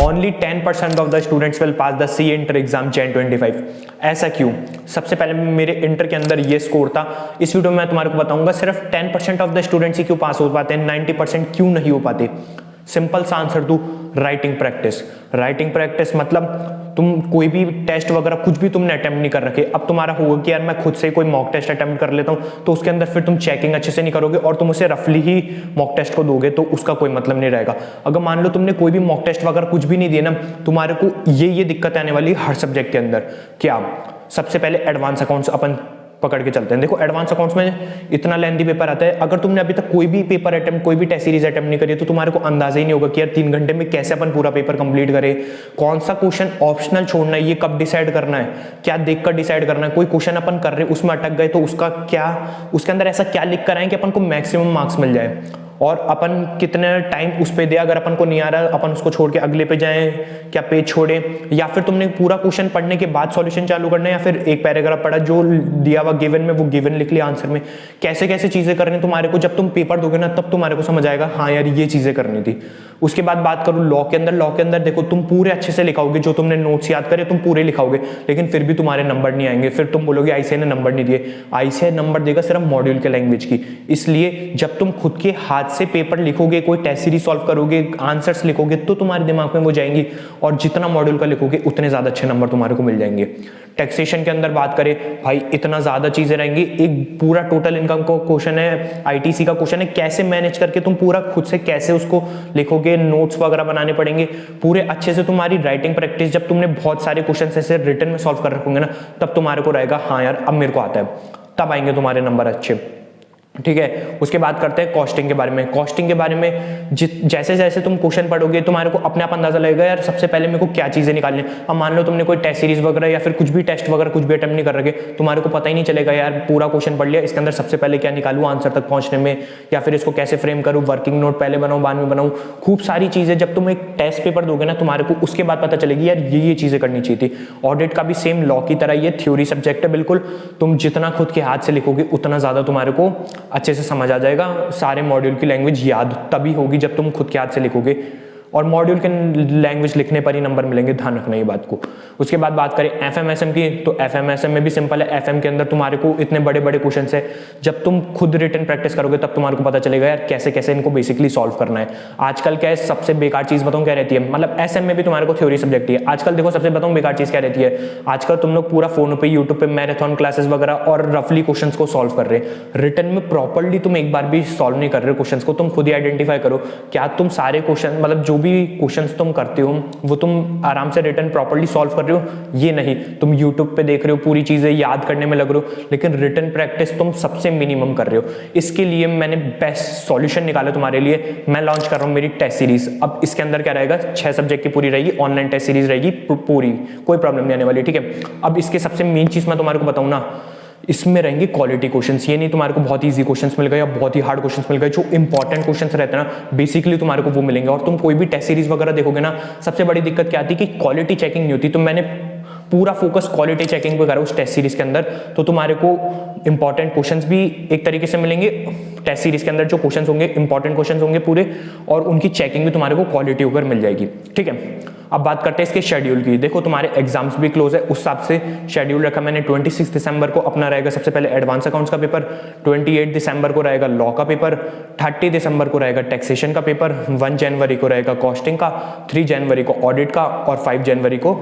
Only 10% of the students will pass the C inter exam June 25। ऐसा क्यों? सबसे पहले मेरे इंटर के अंदर ये स्कोर था, इस वीडियो में मैं तुम्हारे को बताऊंगा सिर्फ 10% ऑफ द स्टूडेंट्स ही क्यों पास हो पाते हैं, 90% क्यों नहीं हो पाते। सिंपल सा आंसर दू, राइटिंग प्रैक्टिस। राइटिंग प्रैक्टिस मतलब तुम कोई भी टेस्ट वगैरह कुछ भी तुमने अटेम्प्ट नहीं कर रखे, अब तुम्हारा होगा कि यार मैं खुद से कोई मॉक टेस्ट अटेम्प्ट कर लेता हूं, तो उसके अंदर फिर तुम चेकिंग अच्छे से नहीं करोगे और तुम उसे रफली ही मॉक टेस्ट को दोगे तो उसका कोई मतलब नहीं रहेगा। अगर मान लो तुमने कोई भी मॉक टेस्ट वगैरह कुछ भी नहीं दिया ना, तुम्हारे को ये दिक्कत आने वाली हर सब्जेक्ट के अंदर। क्या? सबसे पहले एडवांस अकाउंट्स अपन पकड़ के चलते हैं। देखो एडवांस अकाउंट्स में इतना लेंथी पेपर आता है, अगर तुमने अभी तक कोई भी पेपर अटेम्प्ट, कोई भी टेस्ट सीरीज अटेम्प्ट नहीं करी तो तुम्हारे को अंदाजा ही नहीं होगा कि यार 3 घंटे में कैसे अपन पूरा पेपर कंप्लीट करें, कौन सा क्वेश्चन ऑप्शनल छोड़ना है, ये कब डिसाइड करना है, क्या देखकर डिसाइड करना है। कोई क्वेश्चन अपन कर रहे उसमें अटक गए तो उसका क्या, उसके अंदर ऐसा क्या लिख कर आए कि अपन को मैक्सिमम मार्क्स मिल जाए, और अपन कितने टाइम उस पे दे, अगर अपन को नहीं आ रहा अपन उसको छोड़ के अगले पे जाएं, क्या पेज छोड़े, या फिर तुमने पूरा क्वेश्चन पढ़ने के बाद सॉल्यूशन चालू करना है, या फिर एक पैराग्राफ पढ़ा जो दिया हुआ गिवन में वो गिवन लिख लिया आंसर में। कैसे कैसे चीजें करनी तुम्हारे को, जब तुम पेपर दोगे ना तब तुम्हारे को समझ आएगा हाँ यार ये चीजें करनी थी। उसके बाद बात करूं लॉ के अंदर। लॉ के अंदर देखो तुम पूरे अच्छे से लिखाओगे, जो तुमने नोट्स याद करे तुम पूरे लिखाओगे, लेकिन फिर भी तुम्हारे नंबर नहीं आएंगे। फिर तुम बोलोगे आईसीए ने नंबर नहीं दिए। आईसीए नंबर देगा सिर्फ मॉड्यूल के लैंग्वेज की। इसलिए जब तुम खुद के हाथ से पेपर लिखोगे, कोई टेस्ट सीरीज सॉल्व करोगे, आंसर्स लिखोगे तो तुम्हारे दिमाग में वो जाएंगी, और जितना मॉड्यूल का लिखोगे उतने ज्यादा अच्छे नंबर तुम्हारे को मिल जाएंगे। टैक्सेशन के अंदर बात करें भाई, इतना ज्यादा चीजें रहेंगी। एक पूरा टोटल इनकम का क्वेश्चन है, आईटीसी का क्वेश्चन है, कैसे मैनेज करके तुम पूरा खुद से कैसे उसको लिखोगे, नोट्स वगैरह बनाने पड़ेंगे पूरे अच्छे से। तुम्हारी राइटिंग प्रैक्टिस, जब तुमने बहुत सारे क्वेश्चन ऐसे रिटन में सॉल्व कर रखोगे ना, तब तुम्हारे को रहेगा हाँ यार अब मेरे को आता है, तब आएंगे तुम्हारे नंबर अच्छे। ठीक है, उसके बाद करते हैं कॉस्टिंग के बारे में। कॉस्टिंग के बारे में जैसे जैसे तुम क्वेश्चन पढ़ोगे तुम्हारे को अपने आप अंदाजा लगेगा यार सबसे पहले मेरे को क्या चीजें निकालनी है। अब मान लो तुमने कोई टेस्ट सीरीज वगैरह या फिर कुछ भी टेस्ट वगैरह कुछ भी अटेम्प्ट नहीं कर रखे, तुम्हारे को पता ही नहीं चलेगा यार पूरा क्वेश्चन पढ़ लिया, इसके अंदर सबसे पहले क्या निकालूं आंसर तक पहुंचने में, या फिर इसको कैसे फ्रेम करूं, वर्किंग नोट पहले बनाऊं बाद में बनाऊं। खूब सारी चीजें जब तुम एक टेस्ट पेपर दोगे ना तुम्हारे को उसके बाद पता चलेगी यार ये चीजें करनी चाहिए थी। ऑडिट का भी सेम लॉ की तरह ये थ्योरी सब्जेक्ट है बिल्कुल। तुम जितना खुद के हाथ से लिखोगे उतना ज्यादा तुम्हारे को अच्छे से समझ आ जाएगा। सारे मॉड्यूल की लैंग्वेज याद तभी होगी जब तुम खुद के हाथ से लिखोगे, और मॉड्यूल के लैंग्वेज लिखने पर ही नंबर मिलेंगे, ध्यान रखना ये बात को। उसके बाद बात करें एफएमएसएम की, तो एफएमएसएम में भी सिंपल है। एफएम के अंदर तुम्हारे को इतने बड़े बड़े क्वेश्चंस है, जब तुम खुद रिटन प्रैक्टिस करोगे तब तुम्हारे को पता चलेगा यार कैसे कैसे इनको बेसिकली सॉल्व करना है। आजकल क्या है सबसे बेकार चीज बताऊं क्या रहती है, मतलब एसएम में भी तुम्हारे को थ्योरी सब्जेक्ट है। आजकल देखो सबसे बताऊं बेकार चीज क्या रहती है, आजकल तुम लोग पूरा फोन पे यूट्यूब पे मैराथन क्लासेस वगैरह और रफली क्वेश्चन को सॉल्व कर रहे हैं। रिटन में प्रॉपरली तुम एक बार भी सॉल्व नहीं कर रहे क्वेश्चन को। तुम खुद ही आइडेंटिफाई करो क्या तुम सारे क्वेश्चन, मतलब जो भी क्वेश्चन तुम करते हो वो तुम आराम से रिटन प्रॉपर्ली सॉल्व कर रहे हो, ये नहीं तुम यूट्यूब पे देख रहे हो, पूरी चीजें याद करने में लग रहे हो, लेकिन रिटन प्रैक्टिस तुम सबसे मिनिमम कर रहे हो। इसके लिए मैंने बेस्ट सॉल्यूशन निकाला तुम्हारे लिए, मैं लॉन्च कर रहा हूं मेरी टेस्ट सीरीज। अब इसके अंदर क्या रहेगा, 6 सब्जेक्ट की पूरी रहेगी, ऑनलाइन टेस्ट सीरीज रहेगी पूरी, कोई प्रॉब्लम नहीं आने वाली। ठीक है, अब इसके सबसे मेन चीज मैं तुम्हारे को बताऊं ना, इसमें रहेंगे क्वालिटी क्वेश्चंस। ये नहीं तुम्हारे को बहुत इजी क्वेश्चंस मिल गए या बहुत ही हार्ड क्वेश्चंस मिल गए, जो इंपॉर्टेंट क्वेश्चंस रहते हैं ना बेसिकली तुम्हारे को वो मिलेंगे। और तुम कोई भी टेस्ट सीरीज वगैरह देखोगे ना, सबसे बड़ी दिक्कत क्या आती है कि क्वालिटी चेकिंग नहीं होती। तो मैंने पूरा फोकस क्वालिटी चेकिंग पे करा उस टेस्ट सीरीज के अंदर, तो तुम्हारे को इंपॉर्टेंट क्वेश्चंस भी एक तरीके से मिलेंगे। टेस्ट सीरीज के अंदर जो क्वेश्चंस होंगे इंपॉर्टेंट क्वेश्चंस होंगे पूरे, और उनकी चेकिंग भी तुम्हारे को क्वालिटी होकर मिल जाएगी। ठीक है, अब बात करते हैं इसके शेड्यूल की। देखो तुम्हारे एग्जाम्स भी क्लोज है, उस हिसाब से शेड्यूल रखा मैंने। 26 दिसंबर को अपना रहेगा सबसे पहले एडवांस अकाउंट्स का पेपर, 28 दिसंबर को रहेगा लॉ का पेपर, 30 दिसंबर को रहेगा टैक्सेशन का पेपर, 1 जनवरी को रहेगा कॉस्टिंग का, 3 जनवरी को ऑडिट का, और 5 जनवरी को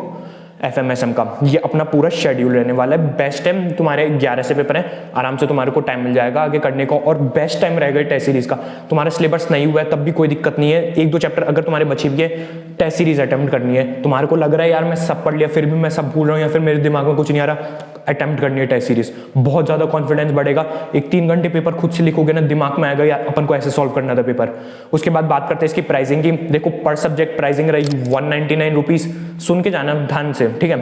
एफएमएसएम का। ये अपना पूरा शेड्यूल रहने वाला है। बेस्ट टाइम तुम्हारे 11 से पेपर है, आराम से तुम्हारे को टाइम मिल जाएगा आगे करने को, और बेस्ट टाइम रहेगा टेस्ट सीरीज का। तुम्हारा सिलेबस नहीं हुआ है तब भी कोई दिक्कत नहीं है, 1-2 चैप्टर अगर तुम्हारे बचे भी है, टेस्ट सीरीज अटेम्प्ट करनी है। तुम्हारे को लग रहा है यार मैं सब पढ़ लिया फिर भी मैं सब भूल रहा हूँ या फिर मेरे दिमाग में कुछ नहीं आ रहा, अटेम्प्ट करनी है टेस्ट सीरीज, बहुत ज्यादा कॉन्फिडेंस बढ़ेगा। एक 3 घंटे पेपर खुद से लिखोगे ना, दिमाग में आएगा यार अपन को ऐसे सॉल्व करना था पेपर। उसके बाद बात करते हैं इसकी प्राइसिंग की। देखो पर सब्जेक्ट प्राइसिंग रहेगी 199 रुपीज, सुन के जाना ध्यान से, ठीक है।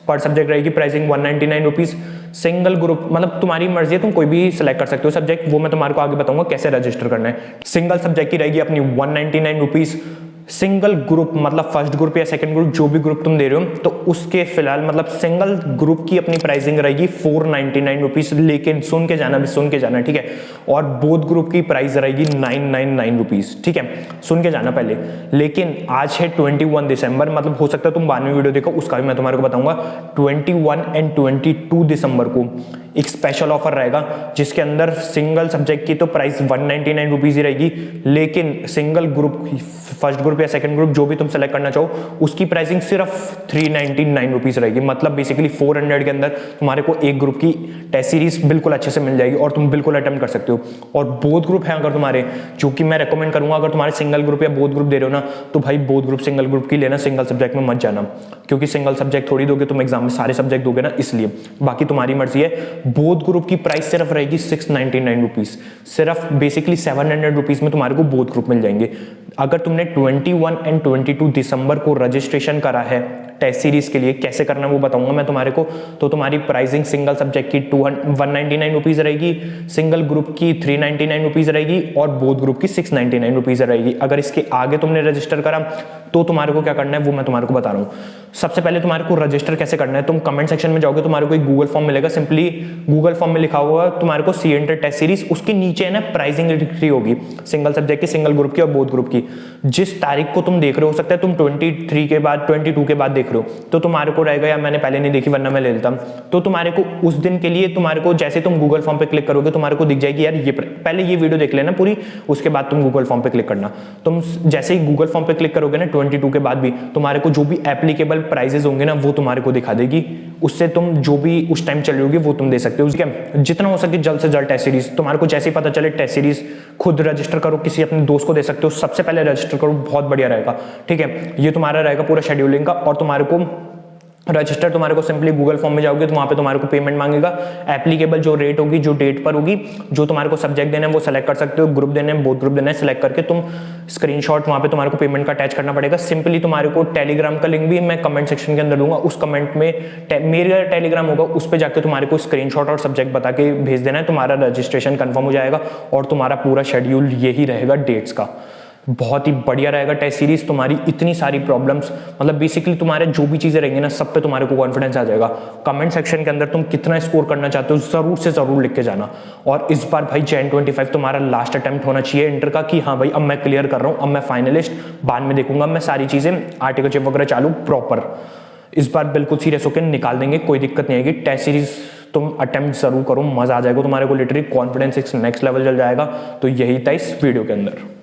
पर सब्जेक्ट रहेगी प्राइसिंग 199 रुपीज। सिंगल ग्रुप मतलब तुम्हारी मर्जी है, तुम कोई भी सिलेक्ट कर सकते हो सब्जेक्ट, वो मैं तुम्हारे को आगे बताऊंगा कैसे रजिस्टर करना है। सिंगल सब्जेक्ट की रहेगी अपनी 199 रुपीज। सिंगल ग्रुप मतलब फर्स्ट ग्रुप या सेकंड ग्रुप जो भी ग्रुप तुम दे रहे हो तो उसके फिलहाल मतलब सिंगल ग्रुप की अपनी प्राइसिंग रहेगी 499 रुपीज, लेकिन सुन के जाना भी, सुन के जाना, ठीक है। और बोथ ग्रुप की प्राइस रहेगी 999 रुपीज, ठीक है, सुन के जाना पहले। लेकिन आज है 21 दिसंबर, मतलब हो सकता है तुम बाद में वीडियो देखो, उसका भी मैं तुम्हारे को बताऊंगा। 21 एंड 22 दिसंबर को एक स्पेशल ऑफर रहेगा जिसके अंदर सिंगल सब्जेक्ट की तो प्राइस 199 रुपीज ही रहेगी, लेकिन सिंगल ग्रुप फर्स्ट ग्रुप या सेकंड ग्रुप जो भी तुम सेलेक्ट करना चाहो उसकी प्राइसिंग सिर्फ 399 रुपीज रहेगी। मतलब बेसिकली 400 के अंदर तुम्हारे को एक ग्रुप की टेस्ट सीरीज बिल्कुल अच्छे से मिल जाएगी और तुम बिल्कुल अटेम्प्ट कर सकते हो। और बोथ ग्रुप है अगर तुम्हारे, जो कि मैं रेकमेंड करूंगा, अगर तुम्हारे सिंगल ग्रुप या बोथ ग्रुप दे रहे हो ना तो भाई बोथ ग्रुप सिंगल ग्रुप की लेना, सिंगल सब्जेक्ट में मत जाना, क्योंकि सिंगल सब्जेक्ट थोड़ी दोगे तुम एग्जाम में, सारे सब्जेक्ट दोगे ना, इसलिए। बाकी तुम्हारी मर्जी है। बोथ ग्रुप की प्राइस सिर्फ रहेगी 699 रुपीज, सिर्फ बेसिकली 700 रुपीज में तुम्हारे को बोथ ग्रुप मिल जाएंगे। अगर तुमने 21 एंड 22 दिसंबर को रजिस्ट्रेशन करा है टेस्ट सीरीज के लिए, कैसे करना है वो बताऊंगा मैं तुम्हारे को। तो तुम्हारी प्राइसिंग सिंगल सब्जेक्ट की 199 रुपीज रहेगी, सिंगल ग्रुप की 399 रुपीज रहेगी और बोथ ग्रुप की 699 रुपीज रहेगी। अगर इसके आगे तुमने रजिस्टर करा तो तुम्हारे को क्या करना है वो मैं तुम्हारे को बता रहा हूँ। सबसे पहले तुम्हारे को रजिस्टर कैसे करना है, तुम कमेंट सेक्शन में जाओगे, तुम्हारे को एक गूगल फॉर्म मिलेगा, सिंपली गूगल फॉर्म में लिखा होगा तुम्हारे को सी एंटर टेस्ट सीरीज, उसके नीचे है ना प्राइसिंग लिखी होगी सिंगल सब्जेक्ट की, सिंगल ग्रुप की और बोथ ग्रुप की। जिस तारीख को तुम देख रहे हो सकता है तुम 23 के बाद 22 के बाद देख रहे हो, तो तुम्हारे को रहेगा यार मैंने पहले नहीं देखी वरना मैं ले लेता, तो तुम्हारे को उस दिन के लिए तुम्हारे को जैसे तुम गूगल फॉर्म पे क्लिक करोगे तुम्हारे को दिख जाएगी यार ये पहले ये वीडियो देख लेना पूरी, उसके बाद तुम गूगल फॉर्म पे क्लिक करना। तुम जैसे ही गूगल फॉर्म पे क्लिक करोगे ना 22 के बाद भी तुम्हारे को जो भी एप्लीकेबल प्राइजेस होंगे ना वो तुम्हारे को दिखा देगी, उससे तुम जो भी उस टाइम चल रही होगी वो तुम दे सकते हो। ठीक है, जितना हो सके जल्द से जल्द टेस्ट सीरीज, तुम्हारे को जैसे ही पता चले टेस्ट सीरीज खुद रजिस्टर करो, किसी अपने दोस्त को दे सकते हो, सबसे पहले रजिस्टर करो, बहुत बढ़िया रहेगा। ठीक है, ये तुम्हारा रहेगा पूरा शेड्यूलिंग का। और तुम्हारे को रजिस्टर तुम्हारे को सिंपली गूगल फॉर्म में जाओगे तो वहां पे तुम्हारे को पेमेंट मांगेगा, एप्लीकेबल जो रेट होगी, जो डेट पर होगी, जो तुम्हारे को सब्जेक्ट देना है वो सेलेक्ट कर सकते हो, ग्रुप देने हैं, बोथ ग्रुप देना है, सेलेक्ट करके तुम स्क्रीनशॉट वहां पे तुम्हारे को पेमेंट का अटैच करना पड़ेगा। सिंपली तुम्हारे को टेलीग्राम का लिंक भी मैं कमेंट सेक्शन के अंदर दूंगा, उस कमेंट में मेरा टेलीग्राम होगा, उस पर जाकर तुम्हारे को स्क्रीनशॉट और सब्जेक्ट बता के भेज देना है, तुम्हारा रजिस्ट्रेशन कंफर्म हो जाएगा और तुम्हारा पूरा शेड्यूल यही रहेगा डेट्स का। बहुत ही बढ़िया रहेगा टेस्ट सीरीज। तुम्हारी इतनी सारी प्रॉब्लम्स, मतलब बेसिकली तुम्हारे जो भी चीजें रहेंगी ना सब पे तुम्हारे को कॉन्फिडेंस आ जाएगा। कमेंट सेक्शन के अंदर तुम कितना स्कोर करना चाहते हो जरूर से जरूर लिख के जाना। और इस बार भाई Jan 25 तुम्हारा लास्ट अटेम्प्ट होना चाहिए इंटर का, कि हाँ भाई अब मैं क्लियर कर रहा हूँ, अब मैं फाइनलिस्ट, बाद में देखूंगा मैं सारी चीजें, आर्टिकल चिप वगैरह चालू प्रॉपर। इस बार बिल्कुल सीरियस होकर निकाल देंगे, कोई दिक्कत नहीं आएगी। टेस्ट सीरीज तुम अटेम्प्ट जरूर करो, मजा आ जाएगा तुम्हारे को, लिटरली कॉन्फिडेंस नेक्स्ट लेवल चल जाएगा। तो यही था इस वीडियो के अंदर।